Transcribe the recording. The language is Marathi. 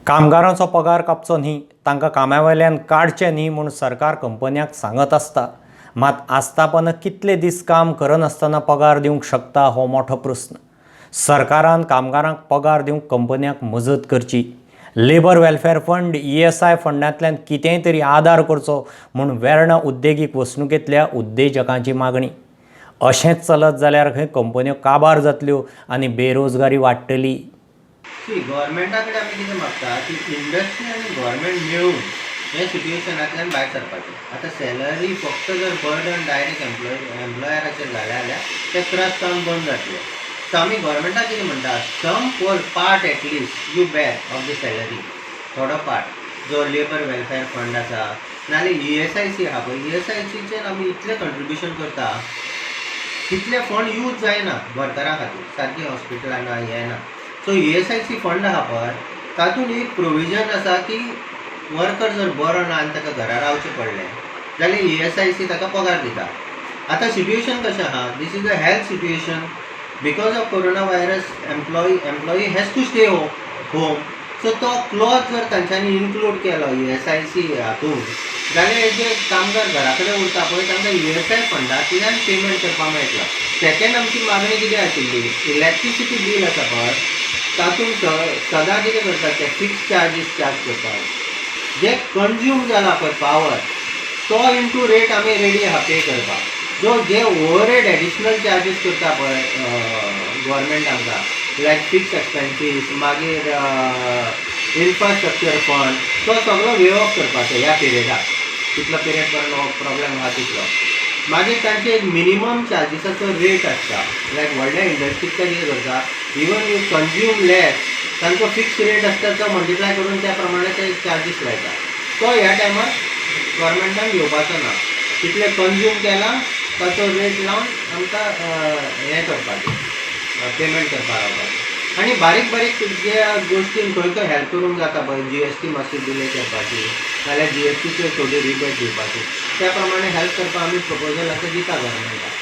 कामगारांचो पगार कापचो न्ही, तांकां कामावेल्यान काडचें न्ही म्हूण सरकार कंपन्यांक सांगत आसता. मात आस्थापन कितले दीस काम करनासतना पगार दिवंक शकता हो मोठो प्रस्न. सरकारान कामगारांक पगार दिवंक कंपन्यांक मजत करची. लेबर वेलफेअर फंड ESI फंडांतल्यान कितेंय तरी आदार करचो म्हूण वेर्णा उद्देगीक वसणुकेंतल्या उद्देजकांची मागणी. अशेंच चलत जाल्यार खंय कंपन्यो काबार जातल्यो आनी बेरोजगारी वाडटली. गव्हर्मेंटा कडेन आमी कितें मागता की इंडस्ट्री आनी गव्हर्मेंट मेळून हे सिट्युएशनांतल्यान भायर सरपाचें. आतां सॅलरी फक्त जर बर्डन डायरेक्ट एम्प्लॉयराचेर घालें जाल्यार ते त्रास जावन बंद जातले. सो आमी गव्हर्मेंटा कितें म्हणटा, some part at least you bear of the salary, थोडो पार्ट जो लेबर वेलफेअर फंड आसा नाजाल्यार ESIC आहा पळय, ESICचेर आमी इतलें कंट्रिब्युशन करता, तितले फंड यूज जायना वर्करां खातीर, सारकी हॉस्पिटलां हें ना. सो ESIC फंड आहा पळय, तातूंत एक प्रोविजन आसा की वर्कर जर बरो ना आनी ताका घरा रावचें पडलें जाल्यार ESIC ताका पगार दिता. आतां सिट्युएशन कशें आहा, this is a health situation. Because of corona virus employee has to stay home. So तो क्लॉज जर तांच्यांनी इन्क्लूड केलो ESIC हातूंत, जाल्यार हे जे कामगार घरा कडेन उरता पळय तांकां ESI फंडांतल्यान पेमेंट करपाक मेळटलो. सेकेंड आमची मागणी कितें आशिल्ली, इलेक्ट्रिसिटी बील आसा पळय तातूंत सदां कितें करतात ते फिक्स चार्जीस चार्ज करतात. जे कंज्यूम जाला पळय पावर, तो इंटू रेट आमी रेडी आहा पे करपाक. जे ओवरहेड एडिशनल चार्जीस करता पळय गव्हर्मेंट आमकां, लायक फिक्स एक्सपेन्सीस, मागीर इन्फ्रास्ट्रक्चर फंड, तो सगळो वेव ऑफ करपाचो ह्या पिरियडाक, कितलो पिरियड पर्यंत प्रॉब्लेम आहा तितलो. मागीर तांचे एक मिनिमम चार्जिसाचो रेट आसता, लायक व्हडल्या इंडस्ट्रीक ते कितें करता, इवन यू कंज्यूम लेस, तांचो फिक्स रेट आसता तो मल्टिप्लाय करून त्या प्रमाणे ते चार्जीस लायता. तो ह्या टायमार गव्हर्मेंटान घेवपाचो ना. कितले कंज्यूम केला ताचो रेट लावन आमकां हें करपाचें, पेमेंट करपाक लावपाचें. आनी बारीक बारीक जे गोश्टीन खंय खंय हेल्प करूंक जाता पळय, GST मातशी डिले करपाची नाजाल्यार GSTचेर थोडी रिबेट दिवपाची, त्या प्रमाणे हेल्प करपाक आमी प्रपोजल आतां दिता गव्हर्मेंटाक.